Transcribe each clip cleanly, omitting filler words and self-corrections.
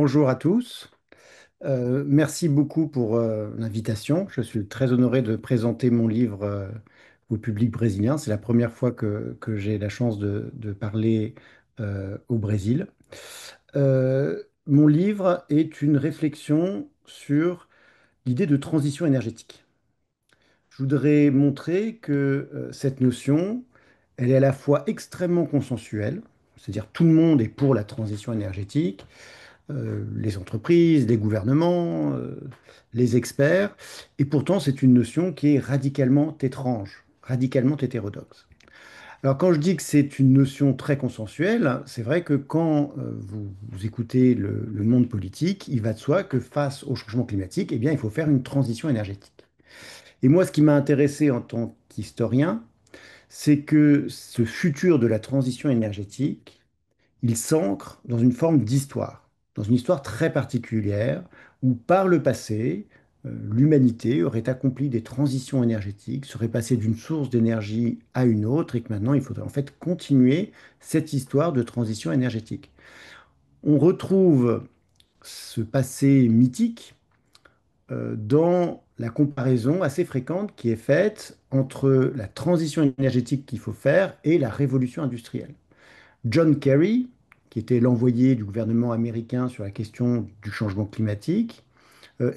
Bonjour à tous. Merci beaucoup pour l'invitation. Je suis très honoré de présenter mon livre au public brésilien. C'est la première fois que j'ai la chance de parler au Brésil. Mon livre est une réflexion sur l'idée de transition énergétique. Je voudrais montrer que cette notion, elle est à la fois extrêmement consensuelle, c'est-à-dire tout le monde est pour la transition énergétique, les entreprises, les gouvernements, les experts. Et pourtant, c'est une notion qui est radicalement étrange, radicalement hétérodoxe. Alors, quand je dis que c'est une notion très consensuelle, c'est vrai que quand vous écoutez le monde politique, il va de soi que face au changement climatique, eh bien, il faut faire une transition énergétique. Et moi, ce qui m'a intéressé en tant qu'historien, c'est que ce futur de la transition énergétique, il s'ancre dans une forme d'histoire, dans une histoire très particulière où par le passé, l'humanité aurait accompli des transitions énergétiques, serait passée d'une source d'énergie à une autre et que maintenant il faudrait en fait continuer cette histoire de transition énergétique. On retrouve ce passé mythique dans la comparaison assez fréquente qui est faite entre la transition énergétique qu'il faut faire et la révolution industrielle. John Kerry, qui était l'envoyé du gouvernement américain sur la question du changement climatique,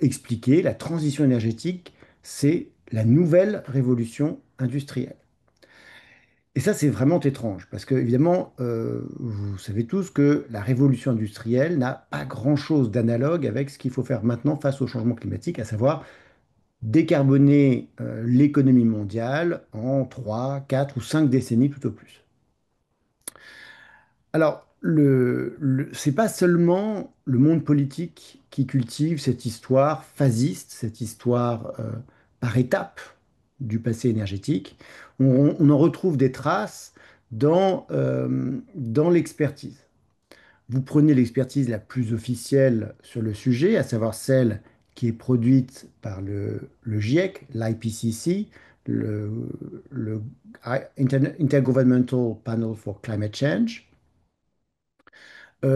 expliquait la transition énergétique, c'est la nouvelle révolution industrielle. Et ça, c'est vraiment étrange, parce que, évidemment, vous savez tous que la révolution industrielle n'a pas grand-chose d'analogue avec ce qu'il faut faire maintenant face au changement climatique, à savoir décarboner l'économie mondiale en 3, 4 ou 5 décennies tout au plus. Alors, c'est pas seulement le monde politique qui cultive cette histoire phasiste, cette histoire par étapes du passé énergétique. On en retrouve des traces dans l'expertise. Vous prenez l'expertise la plus officielle sur le sujet, à savoir celle qui est produite par le GIEC, l'IPCC, le, le Intergovernmental Panel for Climate Change.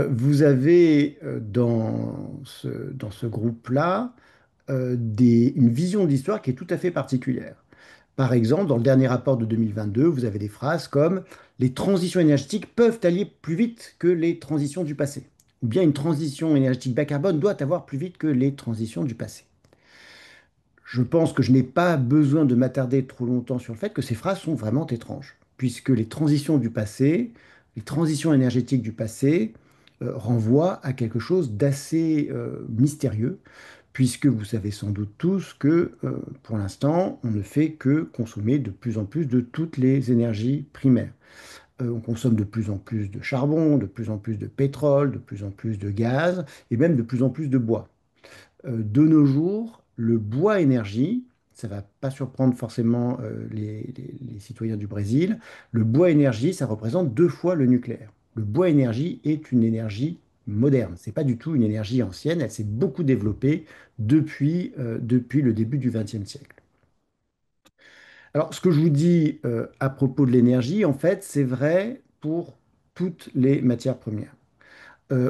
Vous avez dans ce groupe-là une vision de l'histoire qui est tout à fait particulière. Par exemple, dans le dernier rapport de 2022, vous avez des phrases comme les transitions énergétiques peuvent aller plus vite que les transitions du passé. Ou bien une transition énergétique bas carbone doit avoir plus vite que les transitions du passé. Je pense que je n'ai pas besoin de m'attarder trop longtemps sur le fait que ces phrases sont vraiment étranges, puisque les transitions du passé, les transitions énergétiques du passé, renvoient à quelque chose d'assez mystérieux, puisque vous savez sans doute tous que pour l'instant, on ne fait que consommer de plus en plus de toutes les énergies primaires. On consomme de plus en plus de charbon, de plus en plus de pétrole, de plus en plus de gaz, et même de plus en plus de bois. De nos jours, le bois énergie, ça ne va pas surprendre forcément les citoyens du Brésil, le bois énergie, ça représente deux fois le nucléaire. Le bois énergie est une énergie moderne, c'est pas du tout une énergie ancienne, elle s'est beaucoup développée depuis le début du XXe siècle. Alors, ce que je vous dis à propos de l'énergie, en fait, c'est vrai pour toutes les matières premières.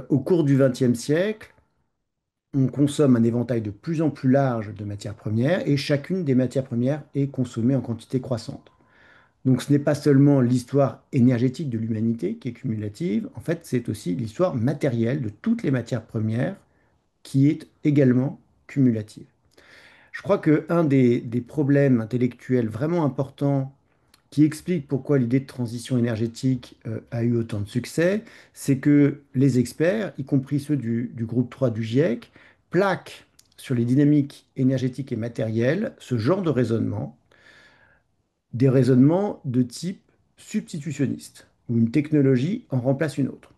Au cours du XXe siècle, on consomme un éventail de plus en plus large de matières premières et chacune des matières premières est consommée en quantité croissante. Donc ce n'est pas seulement l'histoire énergétique de l'humanité qui est cumulative, en fait c'est aussi l'histoire matérielle de toutes les matières premières qui est également cumulative. Je crois qu'un des problèmes intellectuels vraiment importants qui explique pourquoi l'idée de transition énergétique a eu autant de succès, c'est que les experts, y compris ceux du groupe 3 du GIEC, plaquent sur les dynamiques énergétiques et matérielles ce genre de raisonnement, des raisonnements de type substitutionniste, où une technologie en remplace une autre.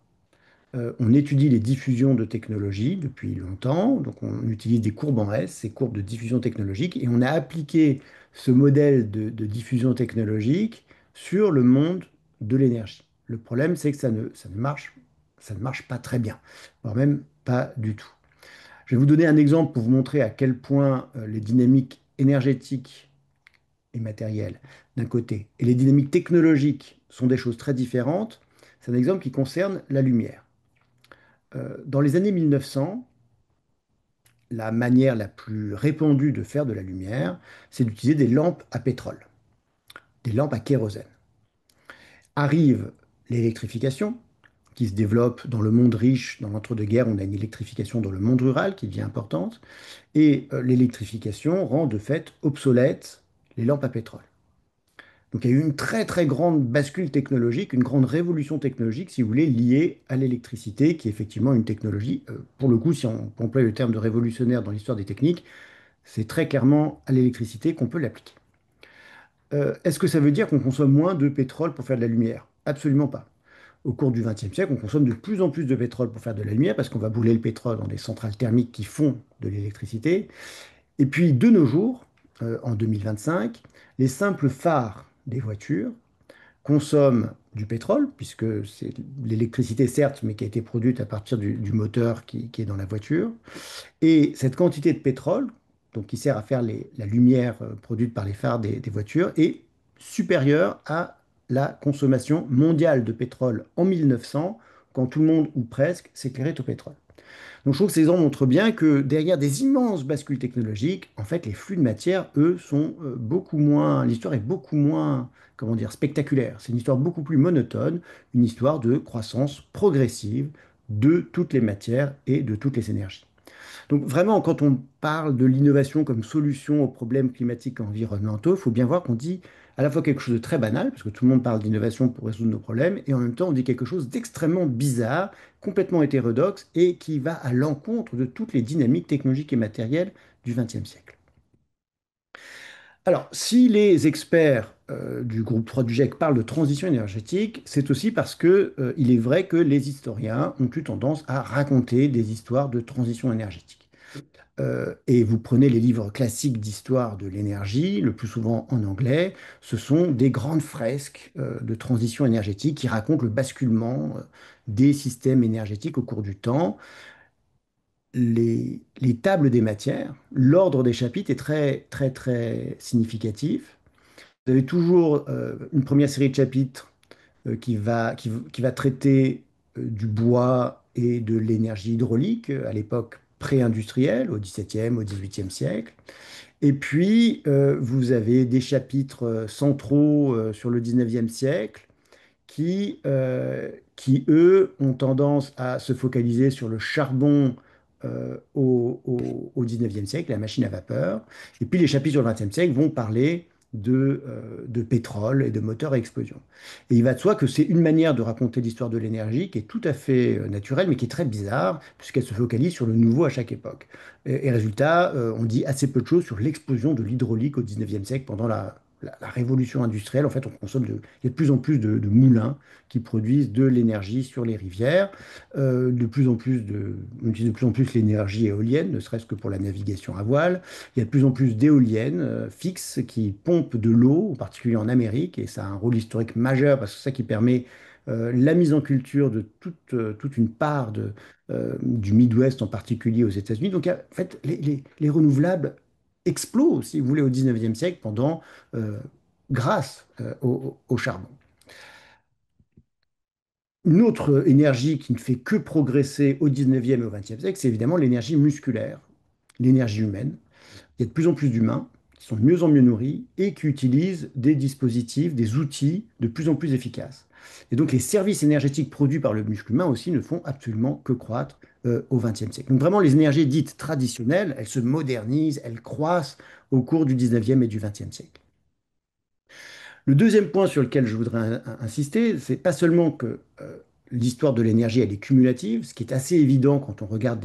On étudie les diffusions de technologies depuis longtemps, donc on utilise des courbes en S, ces courbes de diffusion technologique, et on a appliqué ce modèle de diffusion technologique sur le monde de l'énergie. Le problème, c'est que ça ne marche pas très bien, voire même pas du tout. Je vais vous donner un exemple pour vous montrer à quel point les dynamiques énergétiques et matérielles d'un côté et les dynamiques technologiques sont des choses très différentes. C'est un exemple qui concerne la lumière. Dans les années 1900, la manière la plus répandue de faire de la lumière, c'est d'utiliser des lampes à pétrole, des lampes à kérosène. Arrive l'électrification, qui se développe dans le monde riche. Dans l'entre-deux-guerres, on a une électrification dans le monde rural qui devient importante. Et l'électrification rend de fait obsolètes les lampes à pétrole. Donc il y a eu une très très grande bascule technologique, une grande révolution technologique, si vous voulez, liée à l'électricité, qui est effectivement une technologie, pour le coup, si on emploie le terme de révolutionnaire dans l'histoire des techniques, c'est très clairement à l'électricité qu'on peut l'appliquer. Est-ce que ça veut dire qu'on consomme moins de pétrole pour faire de la lumière? Absolument pas. Au cours du XXe siècle, on consomme de plus en plus de pétrole pour faire de la lumière parce qu'on va brûler le pétrole dans des centrales thermiques qui font de l'électricité. Et puis, de nos jours, en 2025, les simples phares des voitures consomment du pétrole, puisque c'est l'électricité, certes, mais qui a été produite à partir du moteur qui est dans la voiture. Et cette quantité de pétrole, donc qui sert à faire la lumière produite par les phares des voitures, est supérieure à la consommation mondiale de pétrole en 1900, quand tout le monde, ou presque, s'éclairait au pétrole. Donc je trouve que ces exemples montrent bien que derrière des immenses bascules technologiques, en fait, les flux de matière, eux, sont beaucoup moins, l'histoire est beaucoup moins, comment dire, spectaculaire. C'est une histoire beaucoup plus monotone, une histoire de croissance progressive de toutes les matières et de toutes les énergies. Donc vraiment, quand on parle de l'innovation comme solution aux problèmes climatiques et environnementaux, il faut bien voir qu'on dit à la fois quelque chose de très banal, parce que tout le monde parle d'innovation pour résoudre nos problèmes, et en même temps on dit quelque chose d'extrêmement bizarre, complètement hétérodoxe, et qui va à l'encontre de toutes les dynamiques technologiques et matérielles du XXe siècle. Alors, si les experts du groupe 3 du GIEC parlent de transition énergétique, c'est aussi parce que, il est vrai que les historiens ont eu tendance à raconter des histoires de transition énergétique. Et vous prenez les livres classiques d'histoire de l'énergie, le plus souvent en anglais, ce sont des grandes fresques de transition énergétique qui racontent le basculement des systèmes énergétiques au cours du temps. Les tables des matières, l'ordre des chapitres est très très très significatif. Vous avez toujours une première série de chapitres qui va traiter du bois et de l'énergie hydraulique à l'époque pré-industrielle, au XVIIe, au XVIIIe siècle. Et puis, vous avez des chapitres centraux sur le XIXe siècle qui, eux, ont tendance à se focaliser sur le charbon au 19e siècle, la machine à vapeur. Et puis les chapitres sur le 20e siècle vont parler de pétrole et de moteurs à explosion. Et il va de soi que c'est une manière de raconter l'histoire de l'énergie qui est tout à fait naturelle, mais qui est très bizarre, puisqu'elle se focalise sur le nouveau à chaque époque. Et résultat, on dit assez peu de choses sur l'explosion de l'hydraulique au 19e siècle pendant la révolution industrielle. En fait, il y a de plus en plus de moulins qui produisent de l'énergie sur les rivières. On utilise de plus en plus l'énergie éolienne, ne serait-ce que pour la navigation à voile. Il y a de plus en plus d'éoliennes fixes qui pompent de l'eau, en particulier en Amérique, et ça a un rôle historique majeur parce que c'est ça qui permet la mise en culture de toute une part du Midwest, en particulier aux États-Unis. Donc, en fait, les renouvelables explosent, si vous voulez, au 19e siècle euh, grâce au charbon. Une autre énergie qui ne fait que progresser au 19e et au 20e siècle, c'est évidemment l'énergie musculaire, l'énergie humaine. Il y a de plus en plus d'humains qui sont de mieux en mieux nourris et qui utilisent des dispositifs, des outils de plus en plus efficaces. Et donc les services énergétiques produits par le muscle humain aussi ne font absolument que croître au XXe siècle. Donc vraiment les énergies dites traditionnelles, elles se modernisent, elles croissent au cours du XIXe et du XXe siècle. Le deuxième point sur lequel je voudrais insister, c'est pas seulement que l'histoire de l'énergie, elle est cumulative, ce qui est assez évident quand on regarde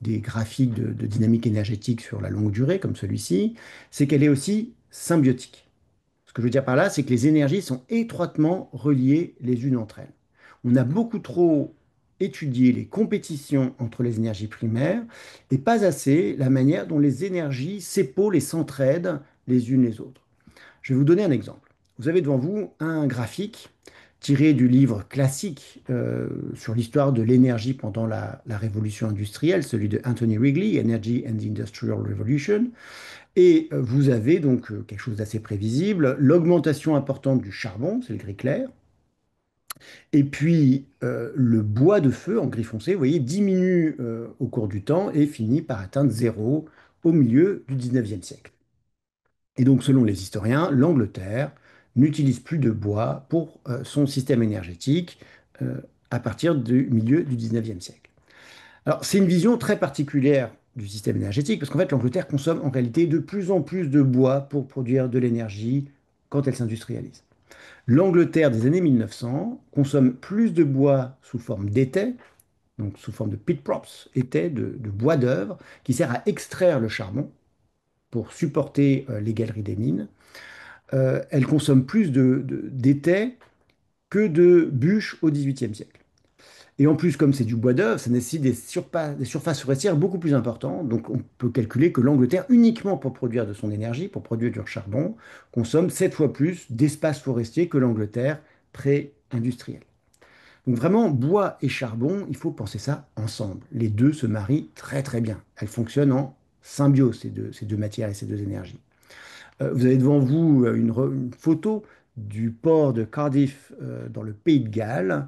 des graphiques de dynamique énergétique sur la longue durée, comme celui-ci, c'est qu'elle est aussi symbiotique. Ce que je veux dire par là, c'est que les énergies sont étroitement reliées les unes entre elles. On a beaucoup trop étudié les compétitions entre les énergies primaires et pas assez la manière dont les énergies s'épaulent et s'entraident les unes les autres. Je vais vous donner un exemple. Vous avez devant vous un graphique tiré du livre classique sur l'histoire de l'énergie pendant la révolution industrielle, celui de Anthony Wrigley, Energy and the Industrial Revolution. Et vous avez donc quelque chose d'assez prévisible, l'augmentation importante du charbon, c'est le gris clair, Et puis, le bois de feu en gris foncé, vous voyez, diminue au cours du temps et finit par atteindre zéro au milieu du 19e siècle. Et donc, selon les historiens, l'Angleterre n'utilise plus de bois pour son système énergétique euh, à partir du milieu du 19e siècle. Alors, c'est une vision très particulière du système énergétique parce qu'en fait, l'Angleterre consomme en réalité de plus en plus de bois pour produire de l'énergie quand elle s'industrialise. L'Angleterre des années 1900 consomme plus de bois sous forme d'étais, donc sous forme de pit props, étais de bois d'œuvre, qui sert à extraire le charbon pour supporter les galeries des mines. Elle consomme plus d'étais que de bûches au XVIIIe siècle. Et en plus, comme c'est du bois d'œuvre, ça nécessite des surfaces forestières beaucoup plus importantes. Donc on peut calculer que l'Angleterre, uniquement pour produire de son énergie, pour produire du charbon, consomme 7 fois plus d'espace forestier que l'Angleterre pré-industrielle. Donc vraiment, bois et charbon, il faut penser ça ensemble. Les deux se marient très très bien. Elles fonctionnent en symbiose, ces deux matières et ces deux énergies. Vous avez devant vous une photo du port de Cardiff dans le Pays de Galles.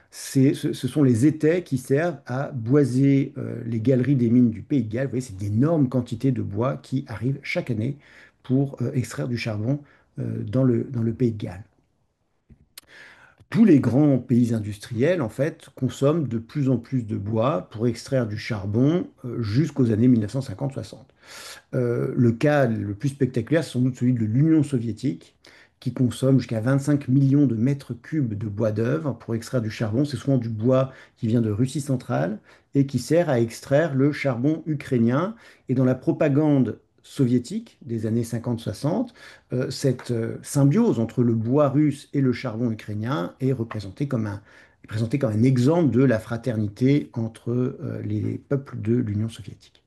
Ce sont les étais qui servent à boiser les galeries des mines du Pays de Galles. Vous voyez, c'est d'énormes quantités de bois qui arrivent chaque année pour extraire du charbon dans le Pays de Galles. Tous les grands pays industriels, en fait, consomment de plus en plus de bois pour extraire du charbon jusqu'aux années 1950-60. Le cas le plus spectaculaire, c'est sans doute celui de l'Union soviétique, qui consomme jusqu'à 25 millions de mètres cubes de bois d'œuvre pour extraire du charbon. C'est souvent du bois qui vient de Russie centrale et qui sert à extraire le charbon ukrainien. Et dans la propagande soviétique des années 50-60, cette symbiose entre le bois russe et le charbon ukrainien est présentée comme un exemple de la fraternité entre les peuples de l'Union soviétique.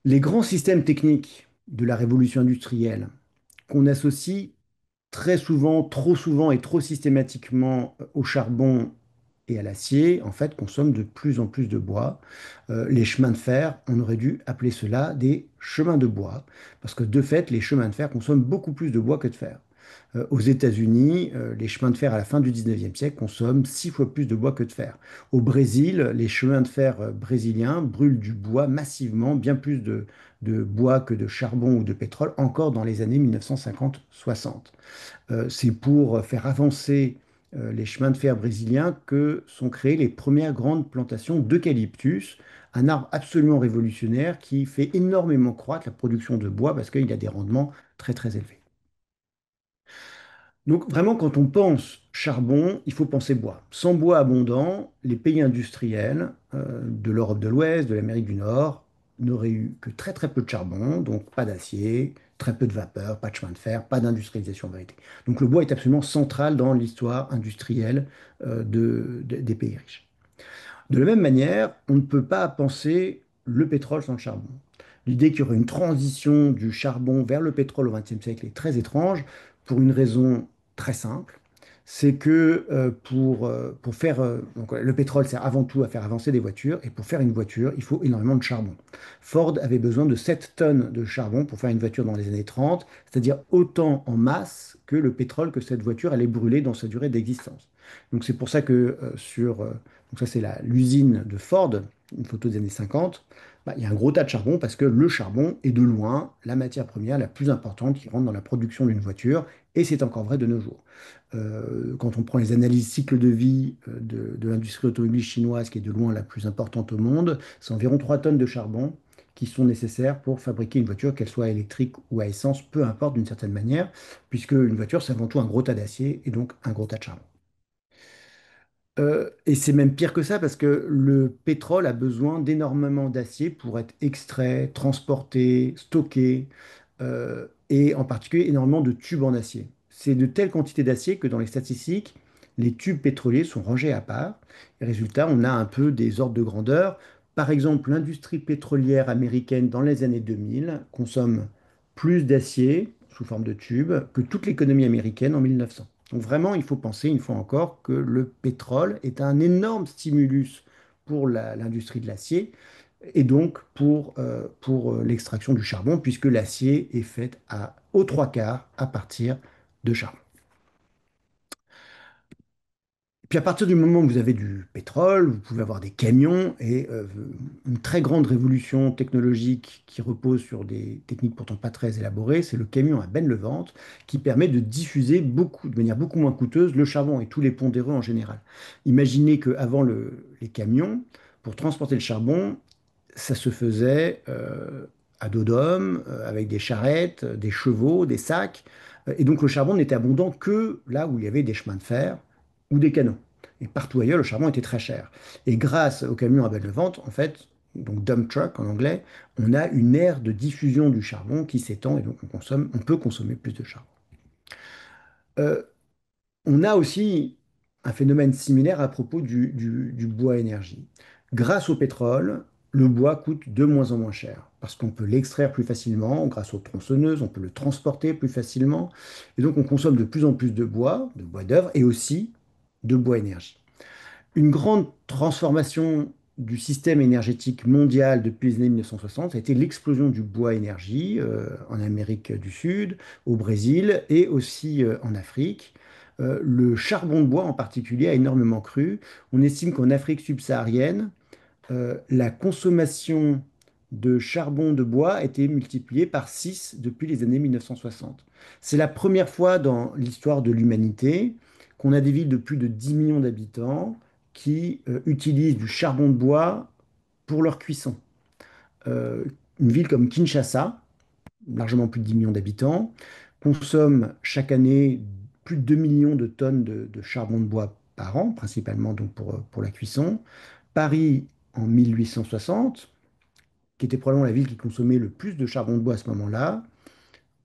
Les grands systèmes techniques de la révolution industrielle qu'on associe très souvent, trop souvent et trop systématiquement au charbon et à l'acier, en fait, consomment de plus en plus de bois. Les chemins de fer, on aurait dû appeler cela des chemins de bois, parce que de fait, les chemins de fer consomment beaucoup plus de bois que de fer. Aux États-Unis, les chemins de fer à la fin du 19e siècle consomment 6 fois plus de bois que de fer. Au Brésil, les chemins de fer brésiliens brûlent du bois massivement, bien plus de bois que de charbon ou de pétrole, encore dans les années 1950-60. C'est pour faire avancer les chemins de fer brésiliens que sont créées les premières grandes plantations d'eucalyptus, un arbre absolument révolutionnaire qui fait énormément croître la production de bois parce qu'il a des rendements très très élevés. Donc vraiment, quand on pense charbon, il faut penser bois. Sans bois abondant, les pays industriels de l'Europe de l'Ouest, de l'Amérique du Nord, n'auraient eu que très très peu de charbon, donc pas d'acier, très peu de vapeur, pas de chemin de fer, pas d'industrialisation en vérité. Donc le bois est absolument central dans l'histoire industrielle des pays riches. De la même manière, on ne peut pas penser le pétrole sans le charbon. L'idée qu'il y aurait une transition du charbon vers le pétrole au XXe siècle est très étrange pour une raison très simple. C'est que pour faire... donc, le pétrole sert avant tout à faire avancer des voitures, et pour faire une voiture, il faut énormément de charbon. Ford avait besoin de 7 tonnes de charbon pour faire une voiture dans les années 30, c'est-à-dire autant en masse que le pétrole que cette voiture allait brûler dans sa durée d'existence. Donc c'est pour ça que donc ça c'est l'usine de Ford, une photo des années 50, bah, il y a un gros tas de charbon parce que le charbon est de loin la matière première la plus importante qui rentre dans la production d'une voiture, et c'est encore vrai de nos jours. Quand on prend les analyses cycle de vie de l'industrie automobile chinoise, qui est de loin la plus importante au monde, c'est environ 3 tonnes de charbon qui sont nécessaires pour fabriquer une voiture, qu'elle soit électrique ou à essence, peu importe d'une certaine manière, puisque une voiture, c'est avant tout un gros tas d'acier et donc un gros tas de charbon. Et c'est même pire que ça parce que le pétrole a besoin d'énormément d'acier pour être extrait, transporté, stocké, et en particulier énormément de tubes en acier. C'est de telles quantités d'acier que dans les statistiques, les tubes pétroliers sont rangés à part. Et résultat, on a un peu des ordres de grandeur. Par exemple, l'industrie pétrolière américaine dans les années 2000 consomme plus d'acier sous forme de tubes que toute l'économie américaine en 1900. Donc vraiment, il faut penser une fois encore que le pétrole est un énorme stimulus pour l'industrie de l'acier et donc pour l'extraction du charbon, puisque l'acier est fait aux trois quarts à partir de charbon. Puis à partir du moment où vous avez du pétrole, vous pouvez avoir des camions et une très grande révolution technologique qui repose sur des techniques pourtant pas très élaborées, c'est le camion à benne levante qui permet de diffuser beaucoup, de manière beaucoup moins coûteuse, le charbon et tous les pondéreux en général. Imaginez qu'avant les camions, pour transporter le charbon, ça se faisait à dos d'homme, avec des charrettes, des chevaux, des sacs. Et donc le charbon n'était abondant que là où il y avait des chemins de fer ou des canaux. Et partout ailleurs, le charbon était très cher. Et grâce aux camions à belle vente, en fait, donc dump truck en anglais, on a une aire de diffusion du charbon qui s'étend et donc on peut consommer plus de charbon. Euh, on a aussi un phénomène similaire à propos du bois énergie. Grâce au pétrole, le bois coûte de moins en moins cher parce qu'on peut l'extraire plus facilement grâce aux tronçonneuses, on peut le transporter plus facilement. Et donc on consomme de plus en plus de bois d'œuvre et aussi de bois énergie. Une grande transformation du système énergétique mondial depuis les années 1960, ça a été l'explosion du bois énergie en Amérique du Sud, au Brésil et aussi en Afrique. Le charbon de bois en particulier a énormément cru. On estime qu'en Afrique subsaharienne, la consommation de charbon de bois a été multipliée par 6 depuis les années 1960. C'est la première fois dans l'histoire de l'humanité qu'on a des villes de plus de 10 millions d'habitants qui utilisent du charbon de bois pour leur cuisson. Euh, une ville comme Kinshasa, largement plus de 10 millions d'habitants, consomme chaque année plus de 2 millions de tonnes de charbon de bois par an, principalement donc pour la cuisson. Paris, en 1860, qui était probablement la ville qui consommait le plus de charbon de bois à ce moment-là,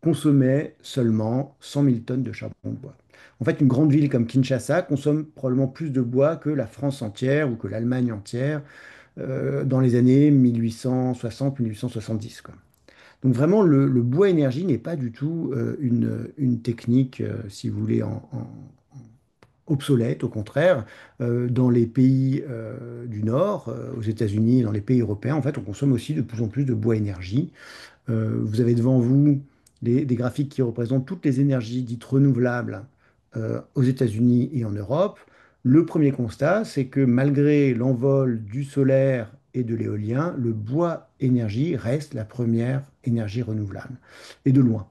consommait seulement 100 000 tonnes de charbon de bois. En fait, une grande ville comme Kinshasa consomme probablement plus de bois que la France entière ou que l'Allemagne entière dans les années 1860-1870, quoi. Donc vraiment, le bois énergie n'est pas du tout une technique, si vous voulez, obsolète. Au contraire, dans les pays du Nord, aux États-Unis et dans les pays européens, en fait, on consomme aussi de plus en plus de bois énergie. Vous avez devant vous des graphiques qui représentent toutes les énergies dites renouvelables aux États-Unis et en Europe. Le premier constat, c'est que malgré l'envol du solaire et de l'éolien, le bois énergie reste la première énergie renouvelable, et de loin.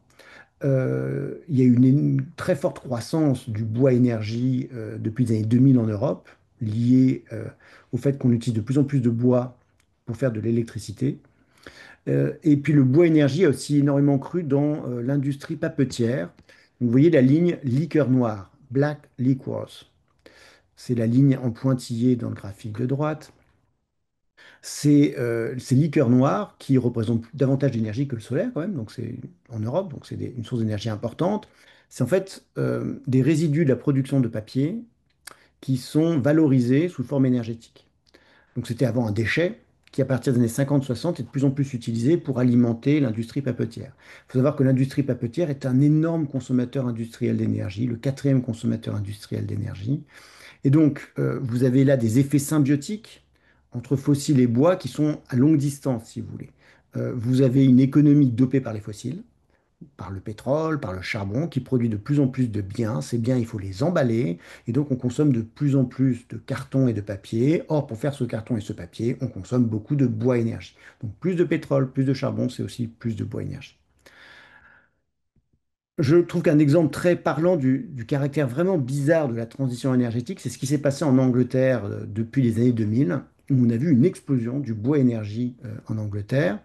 Il y a eu une très forte croissance du bois énergie depuis les années 2000 en Europe, liée au fait qu'on utilise de plus en plus de bois pour faire de l'électricité. Et puis le bois énergie a aussi énormément cru dans l'industrie papetière. Vous voyez la ligne liqueur noire, black liquors. C'est la ligne en pointillé dans le graphique de droite. C'est ces liqueurs noires qui représentent davantage d'énergie que le solaire quand même, donc c'est en Europe, donc c'est une source d'énergie importante. C'est en fait des résidus de la production de papier qui sont valorisés sous forme énergétique. Donc c'était avant un déchet qui, à partir des années 50-60, est de plus en plus utilisé pour alimenter l'industrie papetière. Il faut savoir que l'industrie papetière est un énorme consommateur industriel d'énergie, le quatrième consommateur industriel d'énergie. Et donc, vous avez là des effets symbiotiques entre fossiles et bois qui sont à longue distance, si vous voulez. Vous avez une économie dopée par les fossiles, par le pétrole, par le charbon, qui produit de plus en plus de biens. Ces biens, il faut les emballer, et donc on consomme de plus en plus de carton et de papier. Or, pour faire ce carton et ce papier, on consomme beaucoup de bois énergie. Donc plus de pétrole, plus de charbon, c'est aussi plus de bois énergie. Je trouve qu'un exemple très parlant du caractère vraiment bizarre de la transition énergétique, c'est ce qui s'est passé en Angleterre depuis les années 2000, où on a vu une explosion du bois énergie en Angleterre,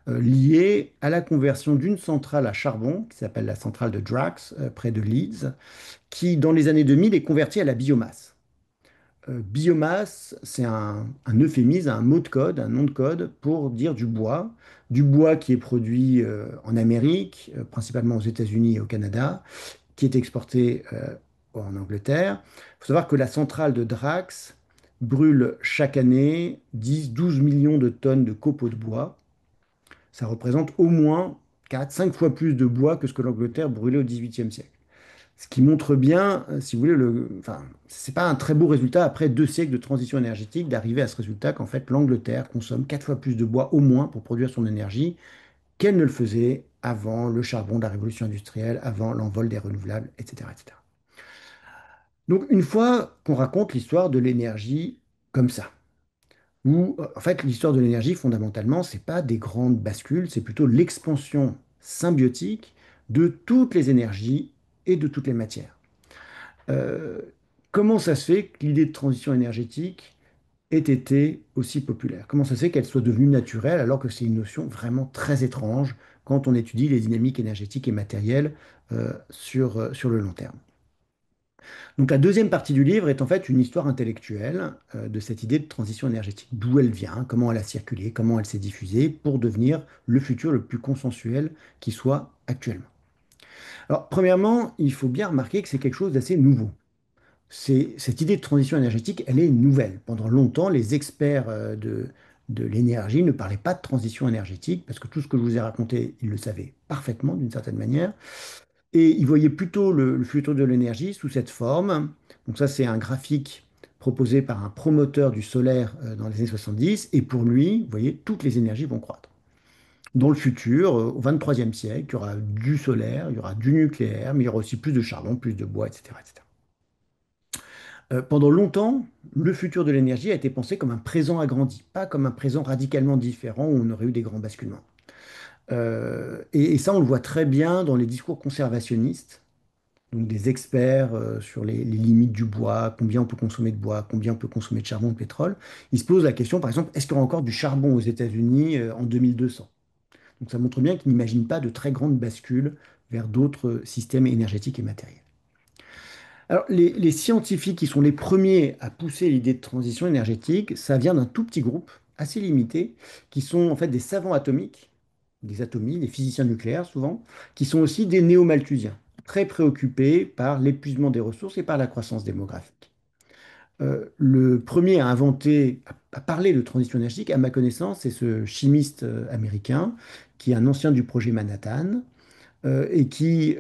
liée à la conversion d'une centrale à charbon, qui s'appelle la centrale de Drax, près de Leeds, qui, dans les années 2000, est convertie à la biomasse. Biomasse, c'est un euphémisme, un mot de code, un nom de code pour dire du bois qui est produit en Amérique, principalement aux États-Unis et au Canada, qui est exporté en Angleterre. Il faut savoir que la centrale de Drax brûle chaque année 10-12 millions de tonnes de copeaux de bois. Ça représente au moins 4-5 fois plus de bois que ce que l'Angleterre brûlait au XVIIIe siècle. Ce qui montre bien, si vous voulez, enfin, c'est pas un très beau résultat après 2 siècles de transition énergétique d'arriver à ce résultat qu'en fait l'Angleterre consomme 4 fois plus de bois au moins pour produire son énergie qu'elle ne le faisait avant le charbon de la révolution industrielle, avant l'envol des renouvelables, etc., etc. Donc, une fois qu'on raconte l'histoire de l'énergie comme ça, où en fait l'histoire de l'énergie, fondamentalement, c'est pas des grandes bascules, c'est plutôt l'expansion symbiotique de toutes les énergies et de toutes les matières. Euh, Comment ça se fait que l'idée de transition énergétique ait été aussi populaire? Comment ça se fait qu'elle soit devenue naturelle alors que c'est une notion vraiment très étrange quand on étudie les dynamiques énergétiques et matérielles sur le long terme? Donc la deuxième partie du livre est en fait une histoire intellectuelle de cette idée de transition énergétique, d'où elle vient, comment elle a circulé, comment elle s'est diffusée pour devenir le futur le plus consensuel qui soit actuellement. Alors premièrement, il faut bien remarquer que c'est quelque chose d'assez nouveau. Cette idée de transition énergétique, elle est nouvelle. Pendant longtemps, les experts de l'énergie ne parlaient pas de transition énergétique parce que tout ce que je vous ai raconté, ils le savaient parfaitement d'une certaine manière. Et il voyait plutôt le futur de l'énergie sous cette forme. Donc ça, c'est un graphique proposé par un promoteur du solaire dans les années 70. Et pour lui, vous voyez, toutes les énergies vont croître. Dans le futur, au 23e siècle, il y aura du solaire, il y aura du nucléaire, mais il y aura aussi plus de charbon, plus de bois, etc., etc. Pendant longtemps, le futur de l'énergie a été pensé comme un présent agrandi, pas comme un présent radicalement différent où on aurait eu des grands basculements. Et ça, on le voit très bien dans les discours conservationnistes, donc des experts sur les limites du bois, combien on peut consommer de bois, combien on peut consommer de charbon, de pétrole. Ils se posent la question, par exemple, est-ce qu'il y aura encore du charbon aux États-Unis en 2200? Donc ça montre bien qu'ils n'imaginent pas de très grandes bascules vers d'autres systèmes énergétiques et matériels. Alors, les scientifiques qui sont les premiers à pousser l'idée de transition énergétique, ça vient d'un tout petit groupe, assez limité, qui sont en fait des savants atomiques, des atomistes, des physiciens nucléaires souvent, qui sont aussi des néo-malthusiens, très préoccupés par l'épuisement des ressources et par la croissance démographique. Le premier à inventer, à parler de transition énergétique, à ma connaissance, c'est ce chimiste américain, qui est un ancien du projet Manhattan, et qui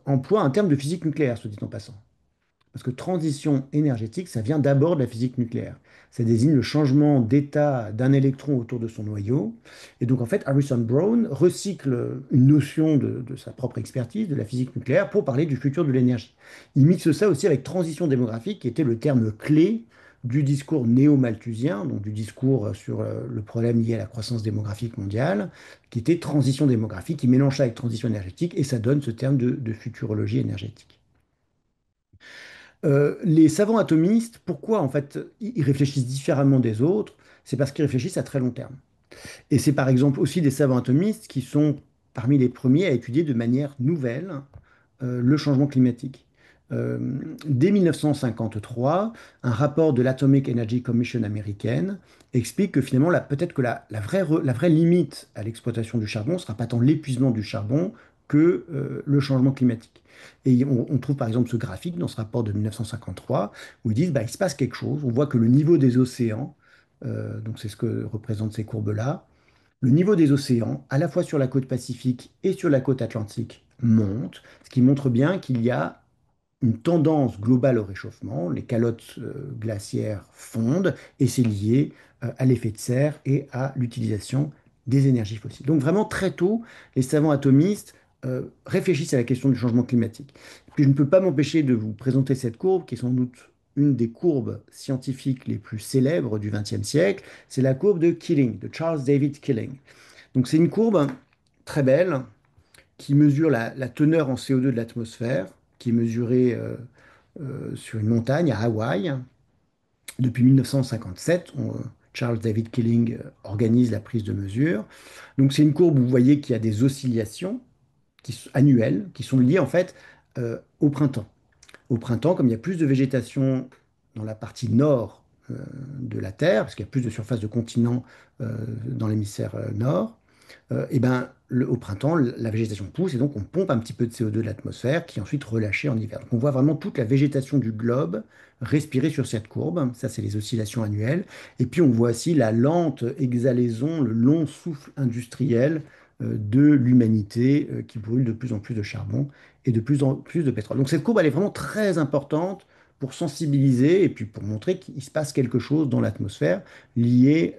emploie un terme de physique nucléaire, soit dit en passant. Parce que transition énergétique, ça vient d'abord de la physique nucléaire. Ça désigne le changement d'état d'un électron autour de son noyau. Et donc, en fait, Harrison Brown recycle une notion de sa propre expertise, de la physique nucléaire, pour parler du futur de l'énergie. Il mixe ça aussi avec transition démographique, qui était le terme clé du discours néo-malthusien, donc du discours sur le problème lié à la croissance démographique mondiale, qui était transition démographique, qui mélange ça avec transition énergétique, et ça donne ce terme de futurologie énergétique. Les savants atomistes, pourquoi en fait ils réfléchissent différemment des autres? C'est parce qu'ils réfléchissent à très long terme. Et c'est par exemple aussi des savants atomistes qui sont parmi les premiers à étudier de manière nouvelle le changement climatique. Euh, Dès 1953, un rapport de l'Atomic Energy Commission américaine explique que finalement, peut-être que la vraie limite à l'exploitation du charbon ne sera pas tant l'épuisement du charbon que le changement climatique. Et on trouve par exemple ce graphique dans ce rapport de 1953 où ils disent bah, il se passe quelque chose. On voit que le niveau des océans, donc c'est ce que représentent ces courbes-là, le niveau des océans, à la fois sur la côte Pacifique et sur la côte Atlantique, monte, ce qui montre bien qu'il y a une tendance globale au réchauffement. Les calottes glaciaires fondent et c'est lié à l'effet de serre et à l'utilisation des énergies fossiles. Donc vraiment très tôt, les savants atomistes réfléchissent à la question du changement climatique. Puis je ne peux pas m'empêcher de vous présenter cette courbe qui est sans doute une des courbes scientifiques les plus célèbres du XXe siècle. C'est la courbe de Killing, de Charles David Killing. Donc c'est une courbe très belle qui mesure la teneur en CO2 de l'atmosphère, qui est mesurée sur une montagne à Hawaï. Depuis 1957, Charles David Killing organise la prise de mesure. Donc c'est une courbe où vous voyez qu'il y a des oscillations annuelles qui sont liées en fait au printemps. Au printemps, comme il y a plus de végétation dans la partie nord de la Terre, parce qu'il y a plus de surface de continent dans l'hémisphère nord, et ben, au printemps, la végétation pousse et donc on pompe un petit peu de CO2 de l'atmosphère qui est ensuite relâché en hiver. Donc on voit vraiment toute la végétation du globe respirer sur cette courbe. Ça, c'est les oscillations annuelles. Et puis on voit aussi la lente exhalaison, le long souffle industriel de l'humanité qui brûle de plus en plus de charbon et de plus en plus de pétrole. Donc cette courbe, elle est vraiment très importante pour sensibiliser et puis pour montrer qu'il se passe quelque chose dans l'atmosphère lié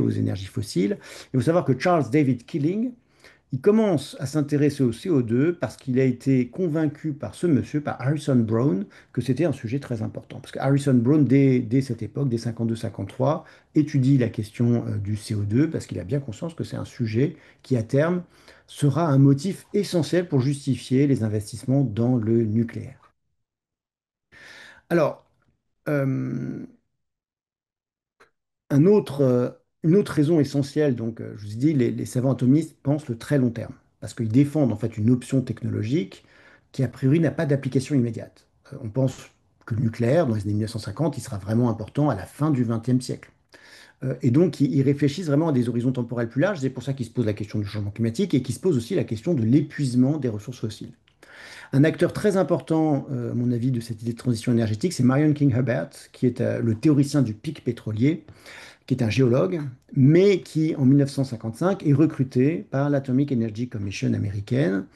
aux énergies fossiles. Il faut savoir que Charles David Killing Il commence à s'intéresser au CO2 parce qu'il a été convaincu par ce monsieur, par Harrison Brown, que c'était un sujet très important. Parce que Harrison Brown, dès cette époque, dès 52-53, étudie la question du CO2 parce qu'il a bien conscience que c'est un sujet qui, à terme, sera un motif essentiel pour justifier les investissements dans le nucléaire. Alors, euh, une autre raison essentielle, donc, je vous ai dit, les savants atomistes pensent le très long terme, parce qu'ils défendent en fait une option technologique qui, a priori, n'a pas d'application immédiate. On pense que le nucléaire, dans les années 1950, il sera vraiment important à la fin du XXe siècle. Et donc, ils réfléchissent vraiment à des horizons temporels plus larges. C'est pour ça qu'ils se posent la question du changement climatique et qu'ils se posent aussi la question de l'épuisement des ressources fossiles. Un acteur très important, à mon avis, de cette idée de transition énergétique, c'est Marion King Herbert, qui est le théoricien du pic pétrolier, qui est un géologue, mais qui, en 1955, est recruté par l'Atomic Energy Commission américaine.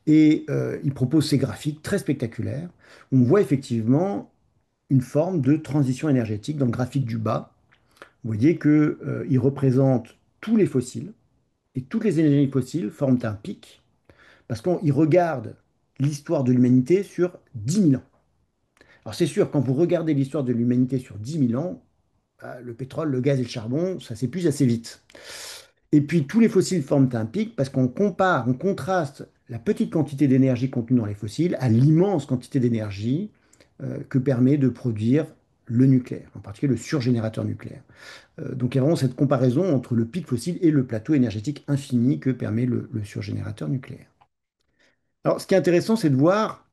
Et il propose ces graphiques très spectaculaires. On voit effectivement une forme de transition énergétique dans le graphique du bas. Vous voyez qu'il représente tous les fossiles, et toutes les énergies fossiles forment un pic, parce qu'il regarde l'histoire de l'humanité sur 10 000 ans. Alors c'est sûr, quand vous regardez l'histoire de l'humanité sur 10 000 ans, le pétrole, le gaz et le charbon, ça s'épuise assez vite. Et puis tous les fossiles forment un pic parce qu'on compare, on contraste la petite quantité d'énergie contenue dans les fossiles à l'immense quantité d'énergie que permet de produire le nucléaire, en particulier le surgénérateur nucléaire. Donc il y a vraiment cette comparaison entre le pic fossile et le plateau énergétique infini que permet le surgénérateur nucléaire. Alors ce qui est intéressant, c'est de voir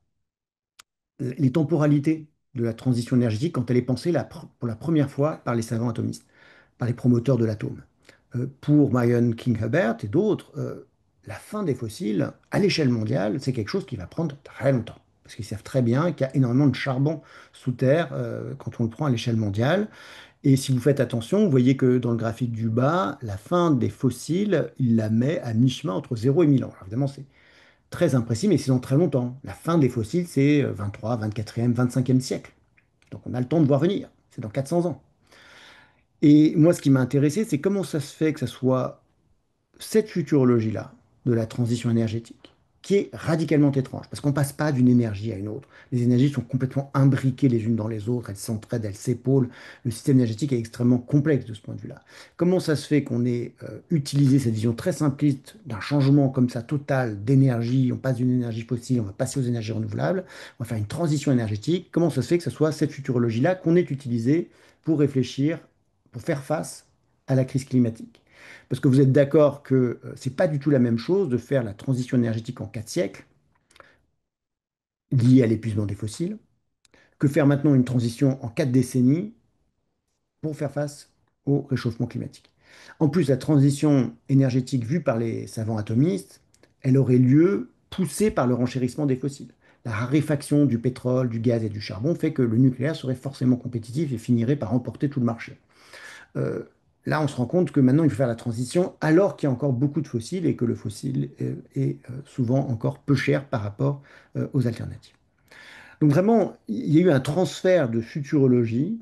les temporalités de la transition énergétique quand elle est pensée pour la première fois par les savants atomistes, par les promoteurs de l'atome. Pour Marion King Herbert et d'autres, la fin des fossiles à l'échelle mondiale, c'est quelque chose qui va prendre très longtemps. Parce qu'ils savent très bien qu'il y a énormément de charbon sous terre quand on le prend à l'échelle mondiale. Et si vous faites attention, vous voyez que dans le graphique du bas, la fin des fossiles, il la met à mi-chemin entre 0 et 1000 ans. Alors évidemment, c'est très imprécis, mais c'est dans très longtemps. La fin des fossiles, c'est 23, 24e, 25e siècle. Donc on a le temps de voir venir. C'est dans 400 ans. Et moi, ce qui m'a intéressé, c'est comment ça se fait que ça soit cette futurologie-là de la transition énergétique, qui est radicalement étrange, parce qu'on ne passe pas d'une énergie à une autre. Les énergies sont complètement imbriquées les unes dans les autres, elles s'entraident, elles s'épaulent. Le système énergétique est extrêmement complexe de ce point de vue-là. Comment ça se fait qu'on ait utilisé cette vision très simpliste d'un changement comme ça total d'énergie, on passe d'une énergie fossile, on va passer aux énergies renouvelables, on va faire une transition énergétique, comment ça se fait que ce soit cette futurologie-là qu'on ait utilisée pour réfléchir, pour faire face à la crise climatique? Parce que vous êtes d'accord que c'est pas du tout la même chose de faire la transition énergétique en 4 siècles, liée à l'épuisement des fossiles, que faire maintenant une transition en 4 décennies pour faire face au réchauffement climatique. En plus, la transition énergétique vue par les savants atomistes, elle aurait lieu poussée par le renchérissement des fossiles. La raréfaction du pétrole, du gaz et du charbon fait que le nucléaire serait forcément compétitif et finirait par remporter tout le marché. Euh, Là, on se rend compte que maintenant, il faut faire la transition alors qu'il y a encore beaucoup de fossiles et que le fossile est souvent encore peu cher par rapport aux alternatives. Donc vraiment, il y a eu un transfert de futurologie,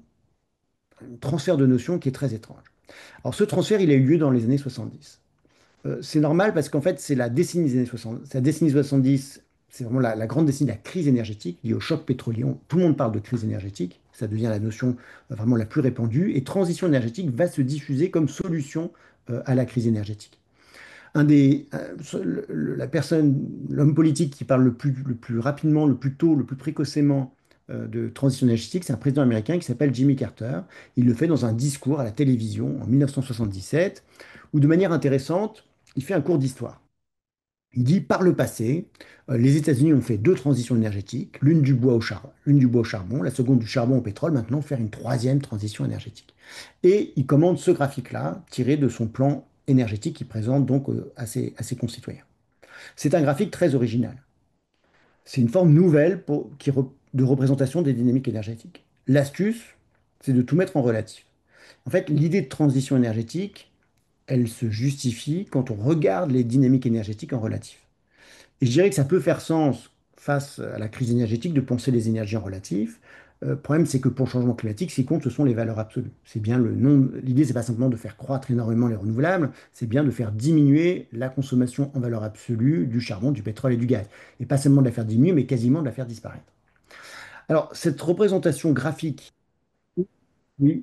un transfert de notions qui est très étrange. Alors ce transfert, il a eu lieu dans les années 70. C'est normal parce qu'en fait, c'est la décennie des années 60. C'est la décennie 70, c'est vraiment la grande décennie de la crise énergétique liée au choc pétrolier. Tout le monde parle de crise énergétique, ça devient la notion vraiment la plus répandue. Et transition énergétique va se diffuser comme solution à la crise énergétique. La personne, l'homme politique qui parle le plus rapidement, le plus tôt, le plus précocement de transition énergétique, c'est un président américain qui s'appelle Jimmy Carter. Il le fait dans un discours à la télévision en 1977, où de manière intéressante, il fait un cours d'histoire. Il dit, par le passé, les États-Unis ont fait deux transitions énergétiques, l'une du bois au charbon, la seconde du charbon au pétrole, maintenant faire une troisième transition énergétique. Et il commande ce graphique-là, tiré de son plan énergétique qu'il présente donc à ses concitoyens. C'est un graphique très original. C'est une forme nouvelle de représentation des dynamiques énergétiques. L'astuce, c'est de tout mettre en relatif. En fait, l'idée de transition énergétique, elle se justifie quand on regarde les dynamiques énergétiques en relatif. Et je dirais que ça peut faire sens face à la crise énergétique de penser les énergies en relatif. Le problème, c'est que pour le changement climatique, ce qui compte, ce sont les valeurs absolues. C'est bien le nombre. L'idée, c'est pas simplement de faire croître énormément les renouvelables, c'est bien de faire diminuer la consommation en valeur absolue du charbon, du pétrole et du gaz. Et pas seulement de la faire diminuer, mais quasiment de la faire disparaître. Alors, cette représentation graphique, oui,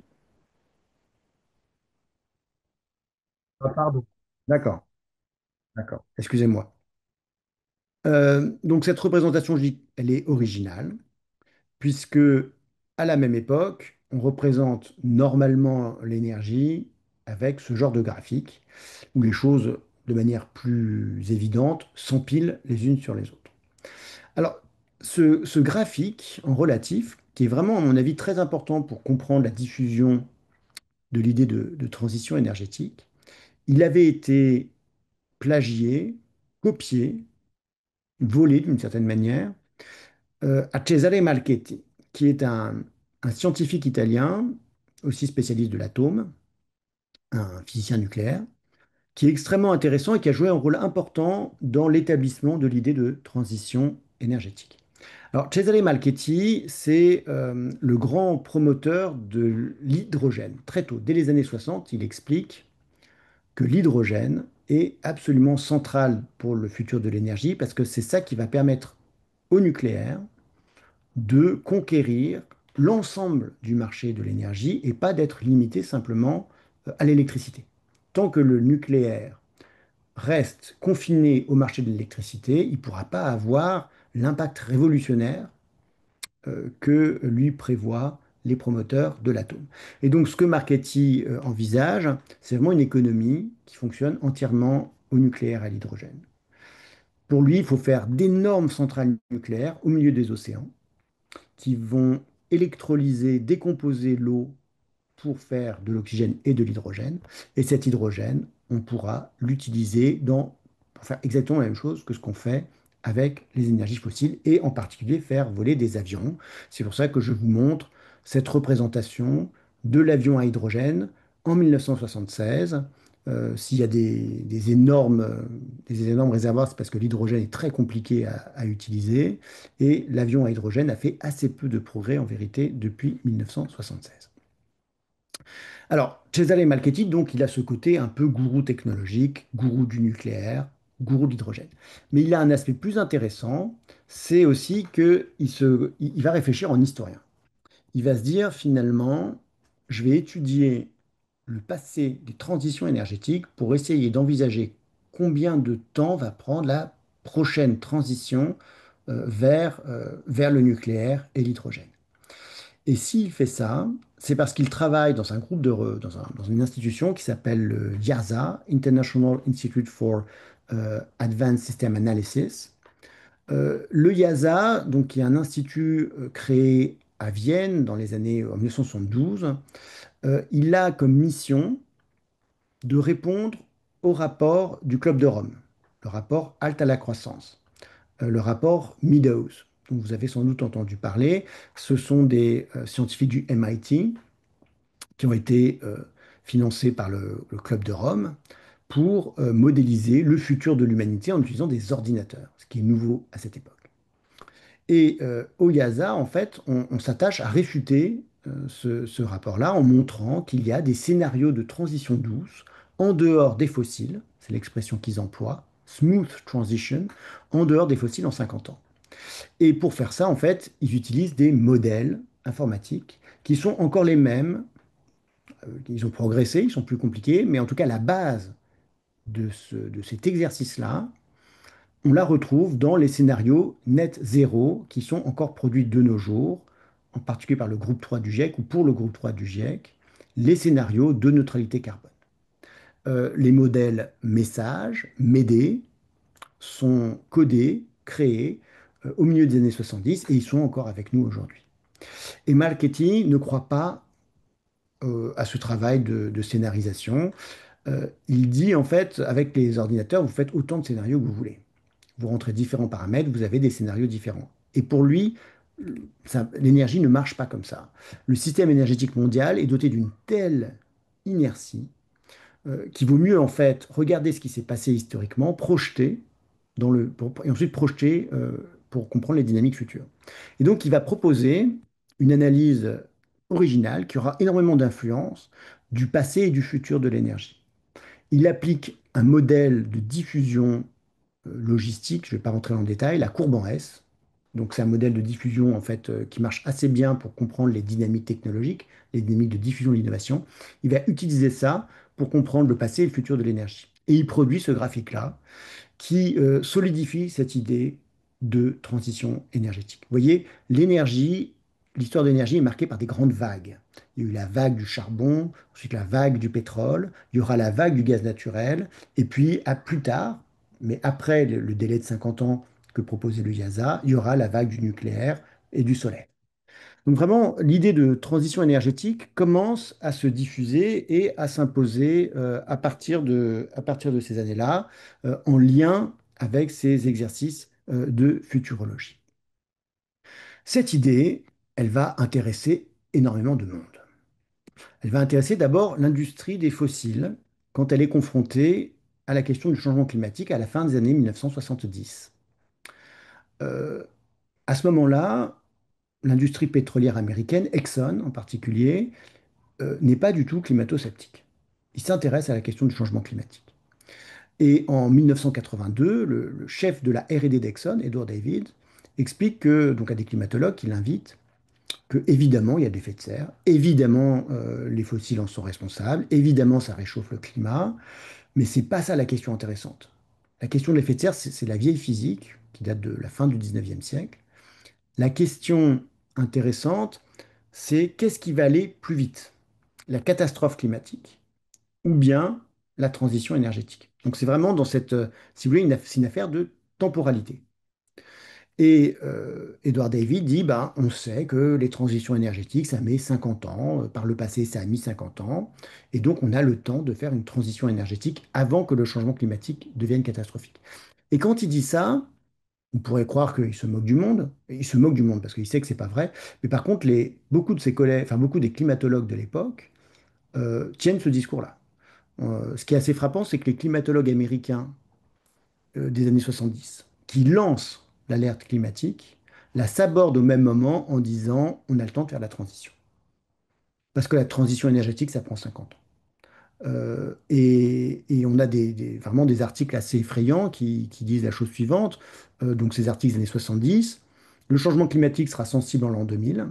ah, pardon. D'accord, d'accord. Excusez-moi. Donc, cette représentation, je dis, elle est originale, puisque à la même époque, on représente normalement l'énergie avec ce genre de graphique, où les choses, de manière plus évidente, s'empilent les unes sur les autres. Alors, ce graphique en relatif, qui est vraiment, à mon avis, très important pour comprendre la diffusion de l'idée de transition énergétique, il avait été plagié, copié, volé d'une certaine manière, à Cesare Malchetti, qui est un scientifique italien, aussi spécialiste de l'atome, un physicien nucléaire, qui est extrêmement intéressant et qui a joué un rôle important dans l'établissement de l'idée de transition énergétique. Alors, Cesare Malchetti, c'est le grand promoteur de l'hydrogène. Très tôt, dès les années 60, il explique que l'hydrogène est absolument central pour le futur de l'énergie parce que c'est ça qui va permettre au nucléaire de conquérir l'ensemble du marché de l'énergie et pas d'être limité simplement à l'électricité. Tant que le nucléaire reste confiné au marché de l'électricité, il ne pourra pas avoir l'impact révolutionnaire que lui prévoient les promoteurs de l'atome. Et donc ce que Marchetti envisage, c'est vraiment une économie qui fonctionne entièrement au nucléaire, à l'hydrogène. Pour lui, il faut faire d'énormes centrales nucléaires au milieu des océans qui vont électrolyser, décomposer l'eau pour faire de l'oxygène et de l'hydrogène. Et cet hydrogène, on pourra l'utiliser pour faire exactement la même chose que ce qu'on fait avec les énergies fossiles et en particulier faire voler des avions. C'est pour ça que je vous montre cette représentation de l'avion à hydrogène en 1976. S'il y a des énormes réservoirs, c'est parce que l'hydrogène est très compliqué à utiliser et l'avion à hydrogène a fait assez peu de progrès en vérité depuis 1976. Alors, Cesare Malchetti, donc, il a ce côté un peu gourou technologique, gourou du nucléaire, gourou de l'hydrogène. Mais il a un aspect plus intéressant, c'est aussi qu'il va réfléchir en historien. Il va se dire, finalement, je vais étudier le passé des transitions énergétiques pour essayer d'envisager combien de temps va prendre la prochaine transition vers le nucléaire et l'hydrogène. Et s'il fait ça, c'est parce qu'il travaille dans un groupe dans une institution qui s'appelle le IASA, International Institute for Advanced System Analysis. Le IASA, donc, qui est un institut créé à Vienne dans les années 1972, il a comme mission de répondre au rapport du Club de Rome, le rapport Halte à la croissance, le rapport Meadows, dont vous avez sans doute entendu parler. Ce sont des scientifiques du MIT qui ont été financés par le Club de Rome pour modéliser le futur de l'humanité en utilisant des ordinateurs, ce qui est nouveau à cette époque. Et au IASA, en fait, on s'attache à réfuter ce rapport-là en montrant qu'il y a des scénarios de transition douce en dehors des fossiles, c'est l'expression qu'ils emploient, smooth transition, en dehors des fossiles en 50 ans. Et pour faire ça, en fait, ils utilisent des modèles informatiques qui sont encore les mêmes. Ils ont progressé, ils sont plus compliqués, mais en tout cas, la base de cet exercice-là, on la retrouve dans les scénarios net zéro qui sont encore produits de nos jours, en particulier par le groupe 3 du GIEC ou pour le groupe 3 du GIEC, les scénarios de neutralité carbone. Les modèles messages, MEDE, sont codés, créés au milieu des années 70 et ils sont encore avec nous aujourd'hui. Et Marchetti ne croit pas à ce travail de scénarisation. Il dit en fait, avec les ordinateurs, vous faites autant de scénarios que vous voulez. Vous rentrez différents paramètres, vous avez des scénarios différents. Et pour lui, l'énergie ne marche pas comme ça. Le système énergétique mondial est doté d'une telle inertie qu'il vaut mieux en fait regarder ce qui s'est passé historiquement, projeter et ensuite projeter pour comprendre les dynamiques futures. Et donc il va proposer une analyse originale qui aura énormément d'influence du passé et du futur de l'énergie. Il applique un modèle de diffusion logistique, je ne vais pas rentrer dans le détail, la courbe en S. Donc c'est un modèle de diffusion en fait qui marche assez bien pour comprendre les dynamiques technologiques, les dynamiques de diffusion de l'innovation. Il va utiliser ça pour comprendre le passé et le futur de l'énergie. Et il produit ce graphique-là qui solidifie cette idée de transition énergétique. Vous voyez, l'énergie, l'histoire de l'énergie est marquée par des grandes vagues. Il y a eu la vague du charbon, ensuite la vague du pétrole, il y aura la vague du gaz naturel, et puis à plus tard, mais après le délai de 50 ans que proposait le IASA, il y aura la vague du nucléaire et du solaire. Donc vraiment, l'idée de transition énergétique commence à se diffuser et à s'imposer à partir de ces années-là, en lien avec ces exercices de futurologie. Cette idée, elle va intéresser énormément de monde. Elle va intéresser d'abord l'industrie des fossiles quand elle est confrontée à la question du changement climatique à la fin des années 1970. Euh, à ce moment-là, l'industrie pétrolière américaine, Exxon en particulier, n'est pas du tout climato-sceptique. Il s'intéresse à la question du changement climatique. Et en 1982, le chef de la R&D d'Exxon, Edward David, explique que, donc à des climatologues qui l'invitent, que évidemment il y a des effets de serre, évidemment les fossiles en sont responsables, évidemment ça réchauffe le climat, mais c'est pas ça la question intéressante. La question de l'effet de serre, c'est la vieille physique qui date de la fin du 19e siècle. La question intéressante, c'est qu'est-ce qui va aller plus vite? La catastrophe climatique ou bien la transition énergétique. Donc c'est vraiment dans cette, si vous voulez, c'est une affaire de temporalité. Et Edward David dit, ben, on sait que les transitions énergétiques, ça met 50 ans. Par le passé, ça a mis 50 ans. Et donc, on a le temps de faire une transition énergétique avant que le changement climatique devienne catastrophique. Et quand il dit ça, on pourrait croire qu'il se moque du monde. Et il se moque du monde parce qu'il sait que c'est pas vrai. Mais par contre, beaucoup de ses collègues, enfin beaucoup des climatologues de l'époque tiennent ce discours-là. Ce qui est assez frappant, c'est que les climatologues américains des années 70, qui lancent l'alerte climatique, la sabordent au même moment en disant on a le temps de faire la transition. Parce que la transition énergétique, ça prend 50 ans. Et on a vraiment des articles assez effrayants qui disent la chose suivante. Donc ces articles des années 70, le changement climatique sera sensible en l'an 2000.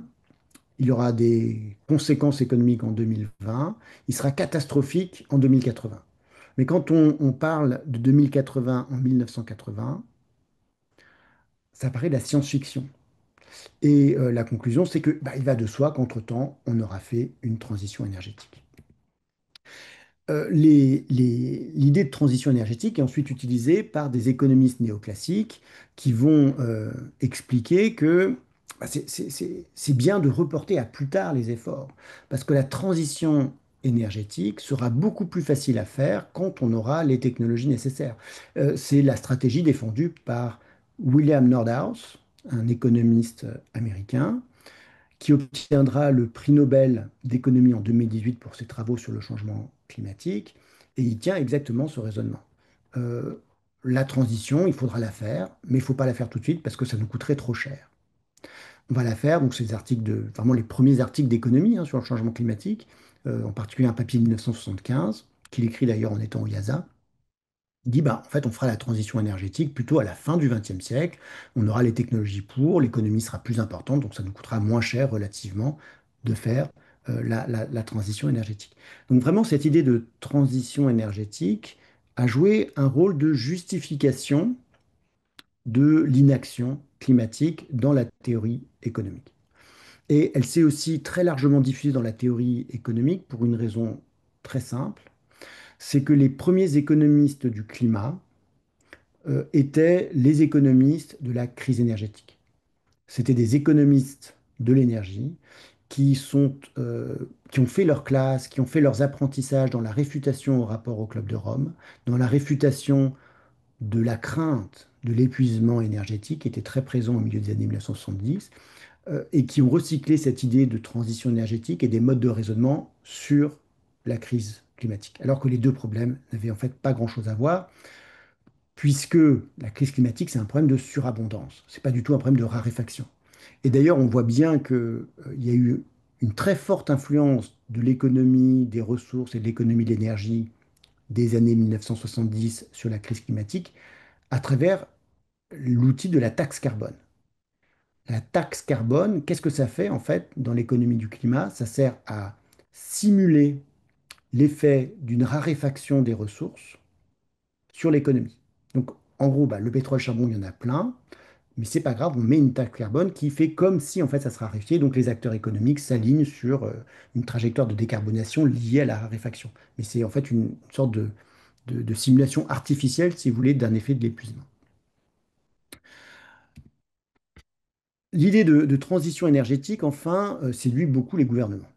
Il y aura des conséquences économiques en 2020. Il sera catastrophique en 2080. Mais quand on parle de 2080 en 1980, ça paraît de la science-fiction. Et la conclusion, c'est que bah, il va de soi qu'entre-temps, on aura fait une transition énergétique. L'idée de transition énergétique est ensuite utilisée par des économistes néoclassiques qui vont expliquer que bah, c'est bien de reporter à plus tard les efforts, parce que la transition énergétique sera beaucoup plus facile à faire quand on aura les technologies nécessaires. C'est la stratégie défendue par William Nordhaus, un économiste américain, qui obtiendra le prix Nobel d'économie en 2018 pour ses travaux sur le changement climatique. Et il tient exactement ce raisonnement. Euh, la transition, il faudra la faire, mais il ne faut pas la faire tout de suite parce que ça nous coûterait trop cher. On va la faire, donc ces articles vraiment les premiers articles d'économie sur le changement climatique, en particulier un papier de 1975, qu'il écrit d'ailleurs en étant au IASA, dit bah, en fait, on fera la transition énergétique plutôt à la fin du XXe siècle. On aura les technologies pour, l'économie sera plus importante, donc ça nous coûtera moins cher relativement de faire la transition énergétique. Donc vraiment, cette idée de transition énergétique a joué un rôle de justification de l'inaction climatique dans la théorie économique. Et elle s'est aussi très largement diffusée dans la théorie économique pour une raison très simple, c'est que les premiers économistes du climat, étaient les économistes de la crise énergétique. C'était des économistes de l'énergie qui ont fait leur classe, qui ont fait leurs apprentissages dans la réfutation au rapport au Club de Rome, dans la réfutation de la crainte de l'épuisement énergétique qui était très présent au milieu des années 1970, et qui ont recyclé cette idée de transition énergétique et des modes de raisonnement sur la crise climatique. Alors que les deux problèmes n'avaient en fait pas grand-chose à voir puisque la crise climatique, c'est un problème de surabondance. Ce n'est pas du tout un problème de raréfaction. Et d'ailleurs, on voit bien qu'il y a eu une très forte influence de l'économie des ressources et de l'économie de l'énergie des années 1970 sur la crise climatique à travers l'outil de la taxe carbone. La taxe carbone, qu'est-ce que ça fait en fait dans l'économie du climat? Ça sert à simuler l'effet d'une raréfaction des ressources sur l'économie. Donc en gros, bah, le pétrole, charbon, il y en a plein, mais c'est pas grave, on met une taxe carbone qui fait comme si en fait ça se raréfiait, donc les acteurs économiques s'alignent sur une trajectoire de décarbonation liée à la raréfaction. Mais c'est en fait une sorte de simulation artificielle, si vous voulez, d'un effet de l'épuisement. L'idée de transition énergétique, enfin, séduit beaucoup les gouvernements,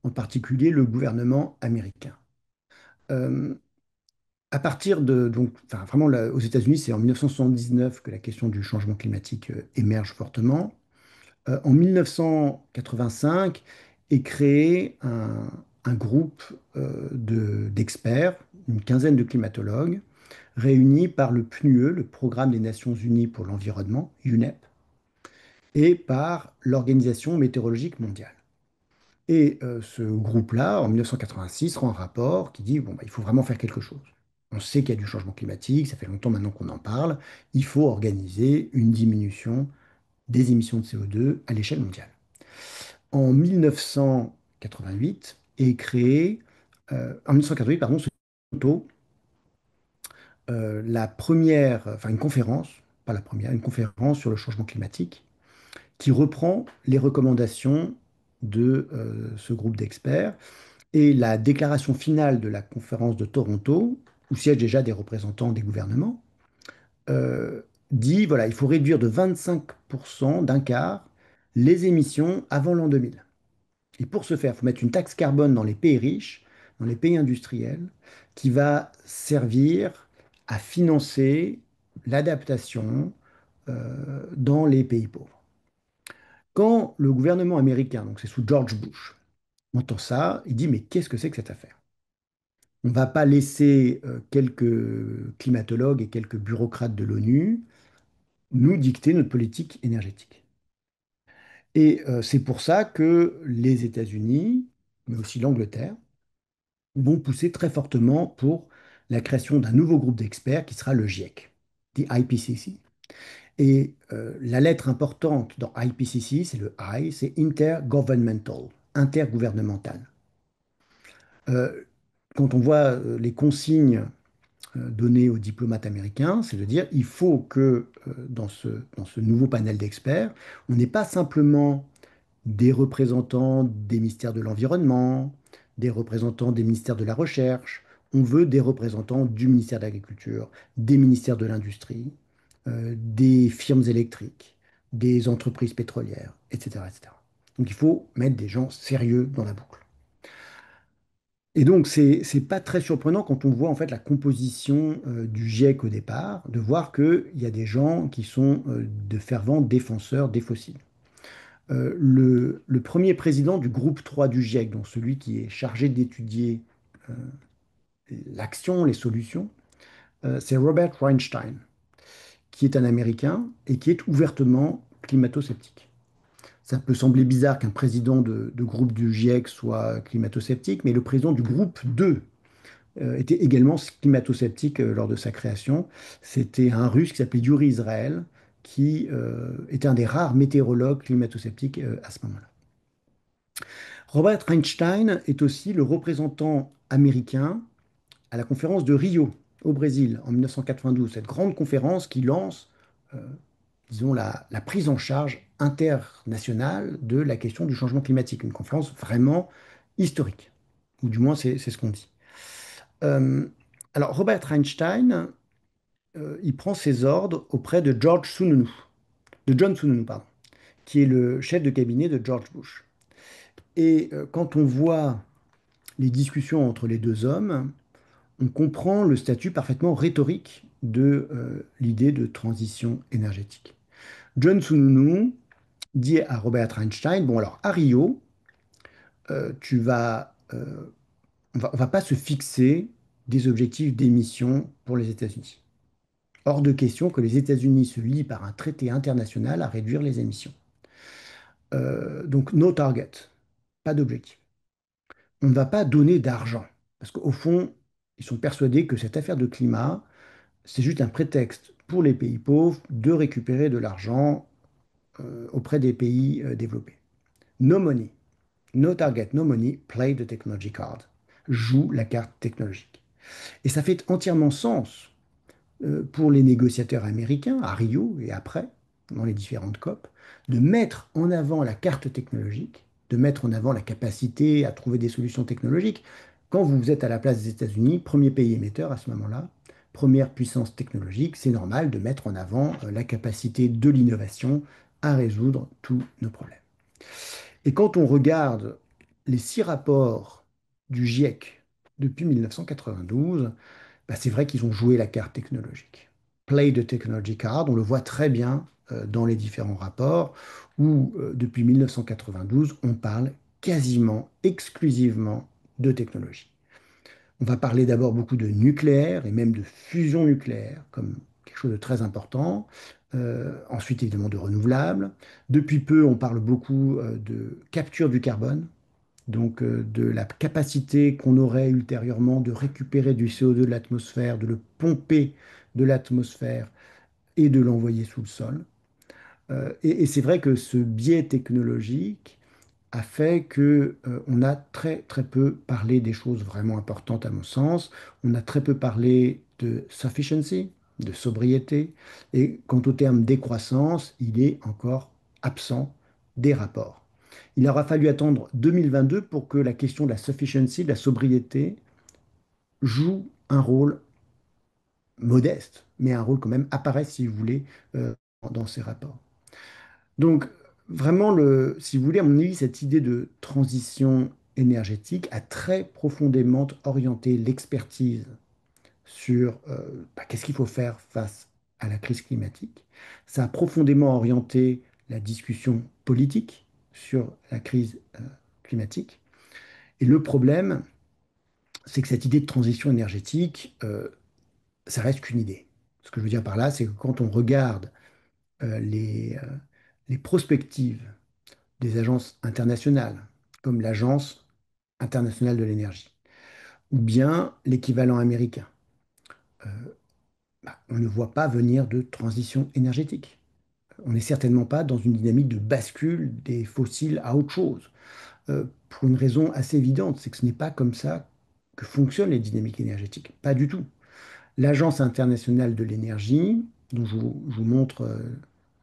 en particulier le gouvernement américain. Euh, à partir de, donc, enfin, vraiment, aux États-Unis, c'est en 1979 que la question du changement climatique émerge fortement. En 1985 est créé un groupe d'experts, une quinzaine de climatologues, réunis par le PNUE, le Programme des Nations Unies pour l'environnement, UNEP, et par l'Organisation météorologique mondiale. Et ce groupe-là, en 1986, rend un rapport qui dit, bon, bah, il faut vraiment faire quelque chose. On sait qu'il y a du changement climatique, ça fait longtemps maintenant qu'on en parle, il faut organiser une diminution des émissions de CO2 à l'échelle mondiale. En 1988 est créé, en 1988, pardon, se tôt, la première, enfin une conférence, pas la première, une conférence sur le changement climatique qui reprend les recommandations de ce groupe d'experts et la déclaration finale de la conférence de Toronto, où siègent déjà des représentants des gouvernements, dit voilà, il faut réduire de 25% d'un quart les émissions avant l'an 2000. Et pour ce faire, il faut mettre une taxe carbone dans les pays riches, dans les pays industriels, qui va servir à financer l'adaptation dans les pays pauvres. Quand le gouvernement américain, donc c'est sous George Bush, entend ça, il dit mais qu'est-ce que c'est que cette affaire? On ne va pas laisser quelques climatologues et quelques bureaucrates de l'ONU nous dicter notre politique énergétique. Et c'est pour ça que les États-Unis, mais aussi l'Angleterre, vont pousser très fortement pour la création d'un nouveau groupe d'experts qui sera le GIEC, the IPCC. Et la lettre importante dans IPCC, c'est le I, c'est intergovernmental, intergouvernemental. Euh, Quand on voit les consignes données aux diplomates américains, c'est de dire il faut que dans ce nouveau panel d'experts, on n'ait pas simplement des représentants des ministères de l'Environnement, des représentants des ministères de la Recherche. On veut des représentants du ministère de l'Agriculture, des ministères de l'Industrie, des firmes électriques, des entreprises pétrolières, etc., etc. Donc il faut mettre des gens sérieux dans la boucle. Et donc, c'est pas très surprenant quand on voit en fait la composition du GIEC au départ, de voir qu'il y a des gens qui sont de fervents défenseurs des fossiles. Le premier président du groupe 3 du GIEC, donc celui qui est chargé d'étudier euh, l'action, les solutions, c'est Robert Weinstein, qui est un Américain et qui est ouvertement climato-sceptique. Ça peut sembler bizarre qu'un président de groupe du GIEC soit climato-sceptique, mais le président du groupe 2 était également climato-sceptique lors de sa création. C'était un Russe qui s'appelait Yuri Israël, qui était un des rares météorologues climato-sceptiques à ce moment-là. Robert Einstein est aussi le représentant américain à la conférence de Rio au Brésil en 1992, cette grande conférence qui lance, euh, disons, la prise en charge internationale de la question du changement climatique, une conférence vraiment historique, ou du moins c'est ce qu'on dit. Euh, alors Robert Einstein, il prend ses ordres auprès de George Sununu, de John Sununu, pardon, qui est le chef de cabinet de George Bush. Et quand on voit les discussions entre les deux hommes, on comprend le statut parfaitement rhétorique de l'idée de transition énergétique. John Sununu dit à Robert Einstein, bon alors à Rio, tu vas, on va pas se fixer des objectifs d'émissions pour les États-Unis. Hors de question que les États-Unis se lient par un traité international à réduire les émissions. Donc, no target, pas d'objectif. On ne va pas donner d'argent, parce qu'au fond, ils sont persuadés que cette affaire de climat, c'est juste un prétexte pour les pays pauvres de récupérer de l'argent auprès des pays développés. No money, no target, no money, play the technology card. Joue la carte technologique. Et ça fait entièrement sens pour les négociateurs américains, à Rio et après, dans les différentes COP, de mettre en avant la carte technologique, de mettre en avant la capacité à trouver des solutions technologiques. Quand vous êtes à la place des États-Unis, premier pays émetteur à ce moment-là, première puissance technologique, c'est normal de mettre en avant la capacité de l'innovation à résoudre tous nos problèmes. Et quand on regarde les 6 rapports du GIEC depuis 1992, bah, c'est vrai qu'ils ont joué la carte technologique. Play the technology card, on le voit très bien dans les différents rapports où, depuis 1992, on parle quasiment exclusivement de technologie. On va parler d'abord beaucoup de nucléaire et même de fusion nucléaire comme quelque chose de très important. Ensuite, évidemment, de renouvelables. Depuis peu, on parle beaucoup de capture du carbone, donc de la capacité qu'on aurait ultérieurement de récupérer du CO2 de l'atmosphère, de le pomper de l'atmosphère et de l'envoyer sous le sol. Et c'est vrai que ce biais technologique a fait que on a très très peu parlé des choses vraiment importantes à mon sens. On a très peu parlé de sufficiency, de sobriété, et quant au terme décroissance, il est encore absent des rapports. Il aura fallu attendre 2022 pour que la question de la sufficiency, de la sobriété, joue un rôle modeste, mais un rôle quand même apparaisse, si vous voulez, euh, dans ces rapports. Donc, vraiment, si vous voulez, à mon avis, cette idée de transition énergétique a très profondément orienté l'expertise sur qu'est-ce qu'il faut faire face à la crise climatique. Ça a profondément orienté la discussion politique sur la crise climatique. Et le problème, c'est que cette idée de transition énergétique, ça reste qu'une idée. Ce que je veux dire par là, c'est que quand on regarde les prospectives des agences internationales, comme l'Agence internationale de l'énergie, ou bien l'équivalent américain. Euh, on ne voit pas venir de transition énergétique. On n'est certainement pas dans une dynamique de bascule des fossiles à autre chose, pour une raison assez évidente, c'est que ce n'est pas comme ça que fonctionnent les dynamiques énergétiques. Pas du tout. L'Agence internationale de l'énergie, dont je vous montre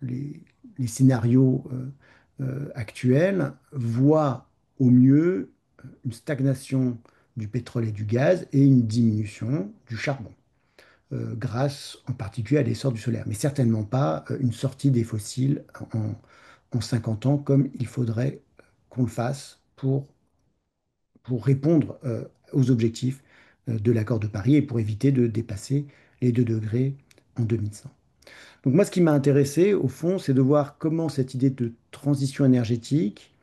les, les scénarios actuels, voit au mieux une stagnation du pétrole et du gaz et une diminution du charbon, grâce en particulier à l'essor du solaire, mais certainement pas une sortie des fossiles en 50 ans comme il faudrait qu'on le fasse pour répondre aux objectifs de l'accord de Paris et pour éviter de dépasser les 2 degrés en 2100. Donc moi, ce qui m'a intéressé, au fond, c'est de voir comment cette idée de transition énergétique,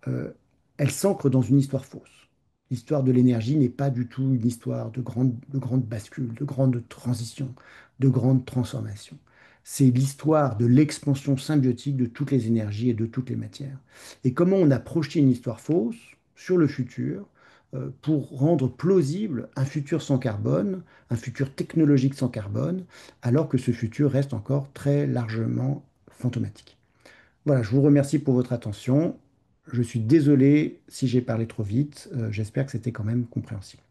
euh, elle s'ancre dans une histoire fausse. L'histoire de l'énergie n'est pas du tout une histoire de grande bascule, de grande transition, de grande transformation. C'est l'histoire de l'expansion symbiotique de toutes les énergies et de toutes les matières. Et comment on a projeté une histoire fausse sur le futur pour rendre plausible un futur sans carbone, un futur technologique sans carbone, alors que ce futur reste encore très largement fantomatique. Voilà, je vous remercie pour votre attention. Je suis désolé si j'ai parlé trop vite. J'espère que c'était quand même compréhensible.